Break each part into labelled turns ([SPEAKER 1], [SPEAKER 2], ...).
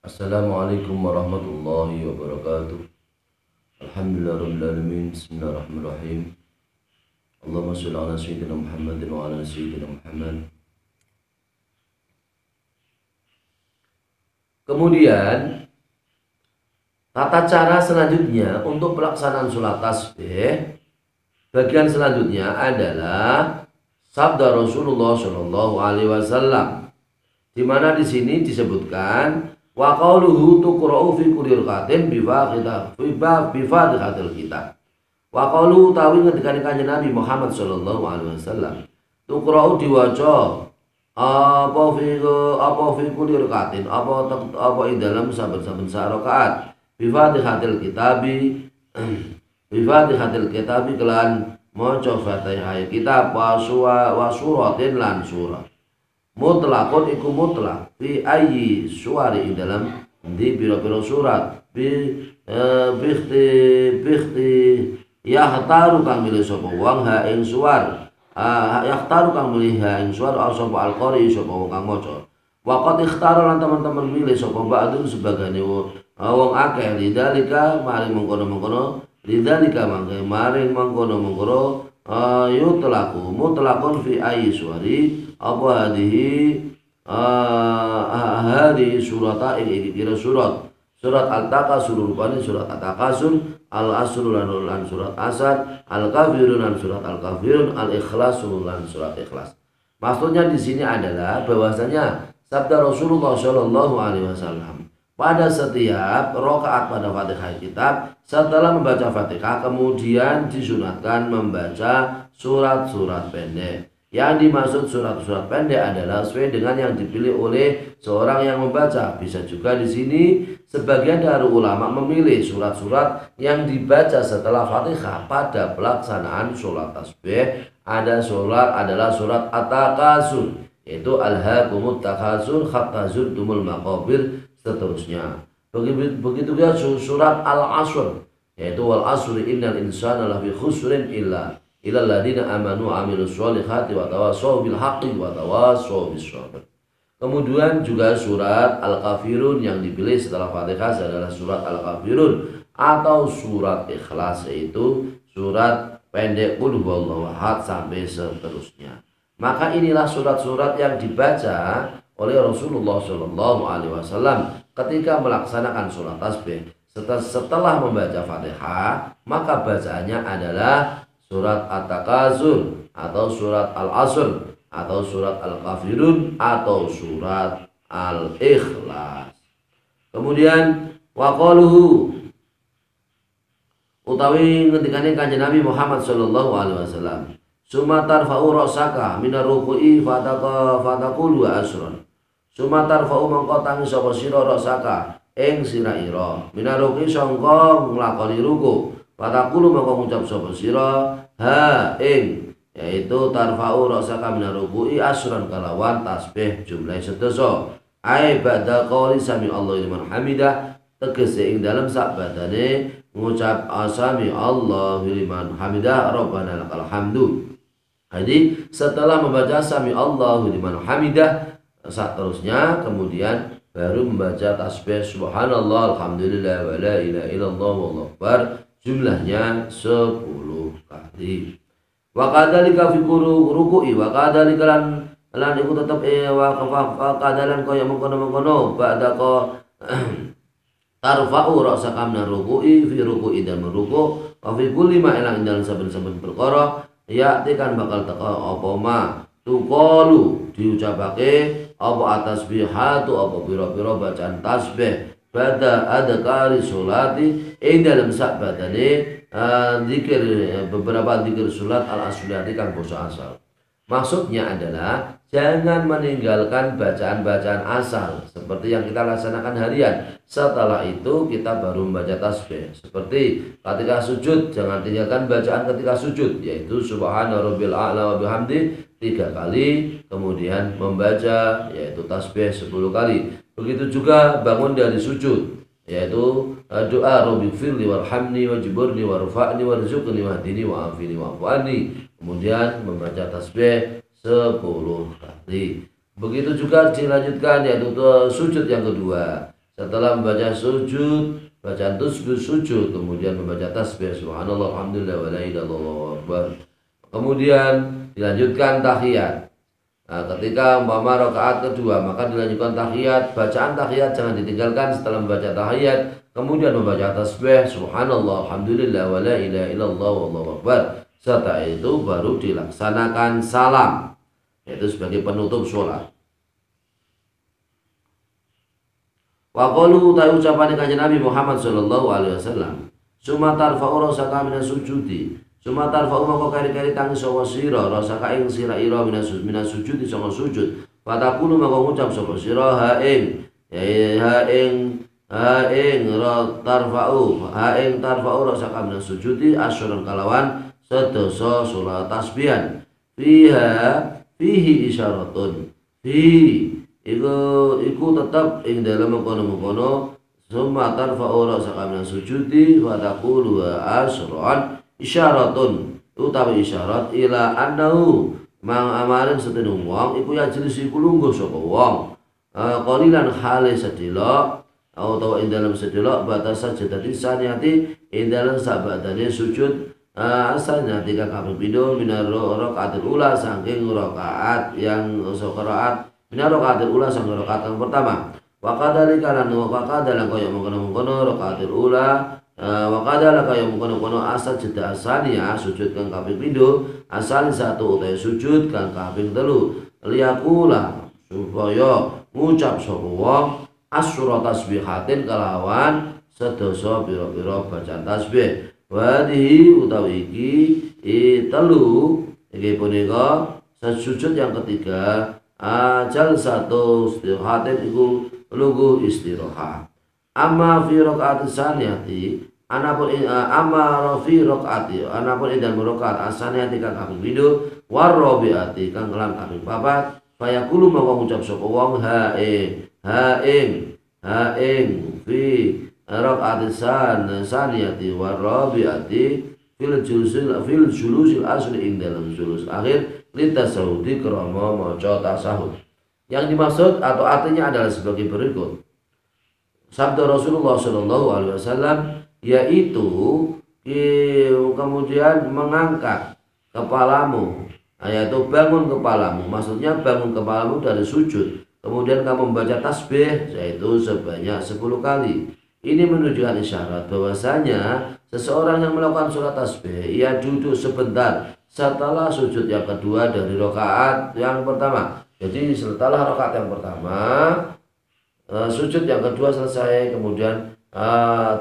[SPEAKER 1] Assalamualaikum warahmatullahi wabarakatuh. Alhamdulillahirrahmanirrahim. Bismillahirrahmanirrahim. Allahumma sholli ala sayyidina Muhammadin wa ala sayyidina Muhammad. Kemudian tata cara selanjutnya untuk pelaksanaan sholat tasbih, bagian selanjutnya adalah sabda Rasulullah Shallallahu Alaihi Wasallam, di mana di sini disebutkan wa qauluhu tuqra'u fi kulli rakatin bi fatihatil kitab. Wa qauluhu tawi ngendikane Kanjeng Nabi Muhammad sallallahu alaihi wasallam, tuqra'u diwaca apa fi kulli rakatin apa ing dalam saben-saben rakaat bi fatihatil kitabi bi fatihatil kitabi kelan maca Fatihah kitab wa suratin lan surah. Mutlakun iku mutlak fi ayyi suwari ing dalam di biro-biro surat bihti yahtaru kang milih sapa wong ha ing suwar yahtaru kang milih ha ing suwar sapa alqari sapa wong kang maca wa qad ikhtara lan teman-teman milih sapa ba'dun sebagane wong akeh lidzalika maring mengkono-mengkono lidzalika maring mengkono-mengkono yutlaku mutlakun fi ayyi suwari apa hadihi surata ini kira surat al-takasur rupanya surat al-takasur al-asr lan surat asar al-kafirun lan surat al-kafirun al-ikhlas lan surat ikhlas. Maksudnya di sini adalah bahwasanya sabda Rasulullah Shallallahu Alaihi Wasallam pada setiap rakaat pada Fatihah kitab setelah membaca Fatihah kemudian disunatkan membaca surat-surat pendek. Yang dimaksud surat-surat pendek adalah sesuai dengan yang dipilih oleh seorang yang membaca. Bisa juga di sini sebagian dari ulama memilih surat-surat yang dibaca setelah Fatihah pada pelaksanaan sholat tasbih. Adalah surat At-Takasur, yaitu alhaakumut takasur hatta zurtumul maqabir seterusnya. Begitu juga surat Al-Asr, yaitu wal asri innal insana lafi khusrin illa ilal ladina amanu amilus sholihati wa tawassaw bil haqqi wa tawassaw bis sabr. Kemudian juga surat Al-Kafirun yang dipilih setelah Fatihah adalah surat Al-Kafirun atau surat Ikhlas, yaitu surat pendek qul huwallahu ahad sampai seterusnya. Maka inilah surat-surat yang dibaca oleh Rasulullah Shallallahu Alaihi Wasallam ketika melaksanakan sholat tasbih. Setelah membaca Fatihah, maka bacaannya adalah surat At-Takasur atau surat Al-Asr atau surat Al-Kafirun atau surat Al-Ikhlas. Kemudian waqaluhu utawi ngendikane Kanjeng Nabi Muhammad sallallahu alaihi wasallam, sumatar fa'u ra'saka minar ruku'i fataqulu asron. Sumatar fa'u mangko tangi sapa sira ra'saka ing sira ira minar ruku'i sangka nglakoni ruku. Fatakulu maka ngucap sapa sira ha ing, yaitu tarfa'u ra'saka minar ruku'i asran kalawan tasbih jumlah sedasa ai ba'da qouli sami Allahu liman hamidah tegese ing dalam sak badane ngucap sami Allahu liman hamidah rabbana lakal hamdu. Jadi setelah membaca sami Allahu liman hamidah seterusnya kemudian baru membaca tasbih subhanallah alhamdulillah wa la ilaha illallah wallahu akbar jumlahnya 10 kali. Wa kadzalika fi ruku'i wa kadzalika lan iku tetep wa kadzalan kaya mengkono-mengkono ba'da ko tarfa'u ra'saka min ruku'i fi ruku'i dan ruku' wa fi kulli ma ilang dalam saben-saben perkara yakti kan bakal teka apa ma tuqalu diucapake apa atasbihatu apa pira-pira bacaan tasbih pada adkari sholati ing dalam sak badane zikir beberapa zikir salat al-asliyati kang basa asal. Maksudnya adalah jangan meninggalkan bacaan-bacaan asal seperti yang kita laksanakan harian. Setelah itu kita baru membaca tasbih. Seperti ketika sujud, jangan tinggalkan bacaan ketika sujud, yaitu subhana rabbil a'la wa bihamdi 3 kali, kemudian membaca yaitu tasbih 10 kali. Begitu juga bangun dari sujud, yaitu doa rabbi firli warhamni wajburni warfa'ni warzuqni wahdini wa'afini wa'afani. Kemudian membaca tasbih 10 kali. Begitu juga dilanjutkan yaitu sujud yang kedua. setelah membaca sujud, bacaan tasbih sujud, kemudian membaca tasbih subhanallah alhamdulillah wa la ilaha illallah akbar. Kemudian dilanjutkan tahiyat. Nah, ketika umpama rakaat kedua maka dilanjutkan tahiyat, bacaan tahiyat jangan ditinggalkan setelah membaca tahiyat, kemudian membaca tasbih subhanallah alhamdulillah wa la ilaha illallah wallahu akbar. Setelah itu baru dilaksanakan salam, yaitu sebagai penutup sholat. Wa qalu ta ucapan kanjeng Nabi Muhammad sallallahu alaihi wasallam, summa tarfa'u rasaka minas sujudi, summa tarfa'u maka kari-kari tangi sapa sira rasaka ing sira ira minas sujudi sanga sujud, fatakulu maka ngucap sapa sira ha ing tarfa'u rasaka minas sujudi asyran kalawan sedasa salat tasbihan fihi isyaratun iku tetap ing dalam mengkono-mengkono summa tarfa'u ra'saka minas sujudi wa taqulu asron isyaratun utawi isyarat ila annahu mang amaring sedene wong iku ya jenis iku lungguh sapa wong qalilan hale sedilok utawa ing dalam sedilok batas sajadati saniyati ing dalam sabadane sujud asalnya tiga kaping pindho minar rakaatil ula saking rakaat yang rakaat minar rakaatil ula saking rakaat yang pertama. Wa kadzalika lan kaya mengkono-mengkono rakaatil ula wa kadzalika kaya mengkono-mengkono asal jeda asania sujud kang kaping pindho asal satu utawa sujud kang kaping telu liyakula supaya ngucap sapa wong asyura tasbihatin kalawan sedasa pira-pira bacaan tasbih. Wadihi utawi iki telu iki punika sujud yang ketiga ajal satu istirahatin iku lungguh istirahat. Amma fi rakaat saniyati anapun fi rakaati anapun ing rakaat asaniyati kang kaping pindho warabiati kang kelam kaping papat fayaqulu maka ngucap sapa wong ha ing fi rakaat saniyati warabiati fil julusil asli ing dalam julus akhir litasawudi krama maca tasahud. Yang dimaksud atau artinya adalah sebagai berikut. Sabda Rasulullah Shallallahu Alaihi Wasallam yaitu kemudian mengangkat kepalamu, yaitu bangun kepalamu. Maksudnya bangun kepalamu dari sujud. Kemudian kamu membaca tasbih yaitu sebanyak 10 kali. Ini menunjukkan isyarat bahwasanya seseorang yang melakukan sholat tasbih ia duduk sebentar setelah sujud yang kedua dari rakaat yang pertama. Jadi setelah rakaat yang pertama sujud yang kedua selesai, kemudian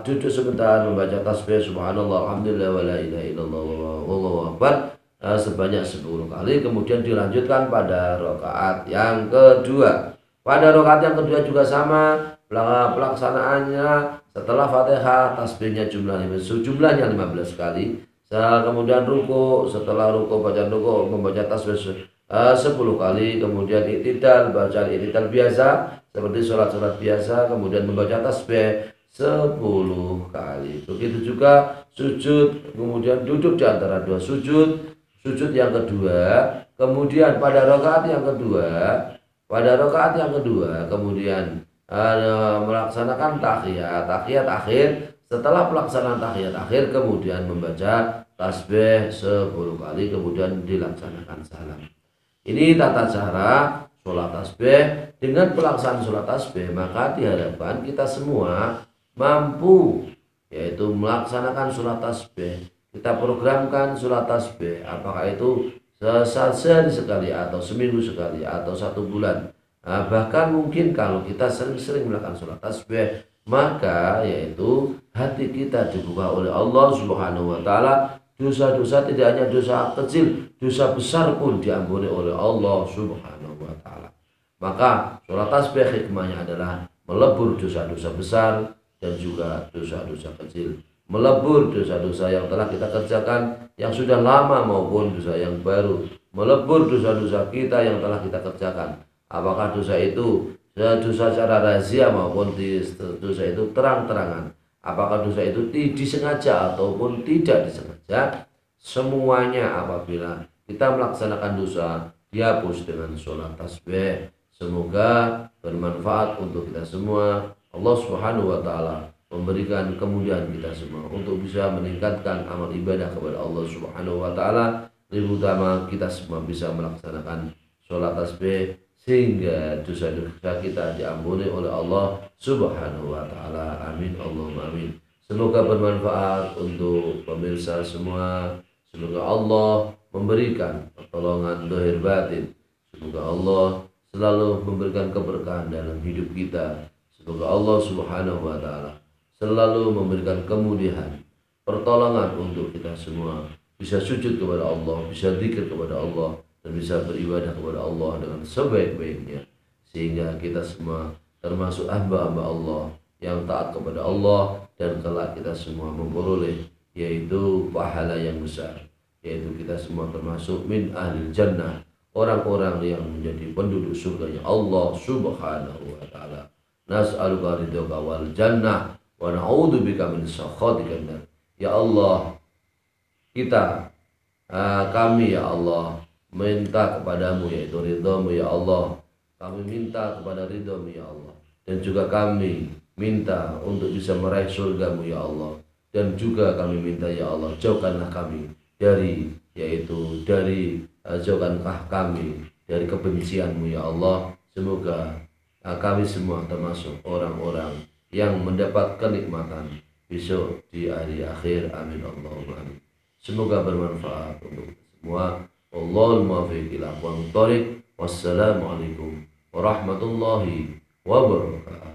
[SPEAKER 1] duduk sebentar membaca tasbih subhanallah alhamdulillah wa la ilaha illallah wallahu akbar sebanyak 10 kali, kemudian dilanjutkan pada rakaat yang kedua. Pada rakaat yang kedua juga sama pelaksanaannya, setelah Fatihah tasbihnya jumlahnya 15 kali, kemudian ruku, setelah ruku bacaan ruku membaca tasbih 10 kali, kemudian i'tidal bacaan i'tidal biasa seperti sholat biasa, kemudian membaca tasbih 10 kali. Begitu juga sujud, kemudian duduk di antara dua sujud yang kedua, kemudian pada rakaat yang kedua kemudian melaksanakan tahiyat akhir. Setelah pelaksanaan tahiyat akhir kemudian membaca tasbih 10 kali, kemudian dilaksanakan salam. Ini tata cara sholat tasbih. Dengan pelaksanaan sholat tasbih maka diharapkan kita semua mampu yaitu melaksanakan sholat tasbih. Kita programkan sholat tasbih, apakah itu sehari sekali atau seminggu sekali atau 1 bulan. Bahkan mungkin kalau kita sering-sering melakukan sholat tasbih, maka yaitu hati kita dibuka oleh Allah Subhanahu wa Ta'ala. Dosa-dosa tidak hanya dosa kecil, dosa besar pun diampuni oleh Allah Subhanahu wa Ta'ala. Maka sholat tasbih hikmahnya adalah melebur dosa-dosa besar dan juga dosa-dosa kecil, melebur dosa-dosa yang telah kita kerjakan yang sudah lama maupun dosa yang baru, melebur dosa-dosa kita yang telah kita kerjakan. Apakah dosa itu dosa secara rahasia maupun dosa itu terang-terangan, apakah dosa itu disengaja ataupun tidak disengaja, semuanya apabila kita melaksanakan dosa dihapus dengan sholat tasbih. Semoga bermanfaat untuk kita semua. Allah Subhanahu wa taala memberikan kemudahan kita semua untuk bisa meningkatkan amal ibadah kepada Allah Subhanahu wa taala, terutama kita semua bisa melaksanakan sholat tasbih sehingga dosa-dosa kita diampuni oleh Allah Subhanahu wa taala. Amin Allahumma amin. Semoga bermanfaat untuk pemirsa semua. Semoga Allah memberikan pertolongan zahir batin. Semoga Allah selalu memberikan keberkahan dalam hidup kita. Semoga Allah Subhanahu wa taala selalu memberikan kemudahan, pertolongan untuk kita semua bisa sujud kepada Allah, bisa zikir kepada Allah, dan bisa beribadah kepada Allah dengan sebaik-baiknya, sehingga kita semua termasuk hamba-hamba Allah yang taat kepada Allah, dan kelak kita semua memperoleh yaitu pahala yang besar, yaitu kita semua termasuk min ahlil jannah, orang-orang yang menjadi penduduk surganya Allah Subhanahu wa taala. Nas'aluka ridhoka wal jannah wa na'udzubika min sakhatika. Ya Allah, kami ya Allah minta kepadamu yaitu ridhamu ya Allah. Kami minta kepada ridhamu ya Allah, dan juga kami minta untuk bisa meraih surgamu ya Allah, dan juga kami minta ya Allah, jauhkanlah kami jauhkanlah kami dari kebencianmu ya Allah. Semoga kami semua termasuk orang-orang yang mendapat kenikmatan besok di hari akhir. Amin Allahumma amin. Semoga bermanfaat untuk semua. Wallahul muwaffiq ila aqwamit thoriq. Wassalamualaikum warahmatullahi wabarakatuh.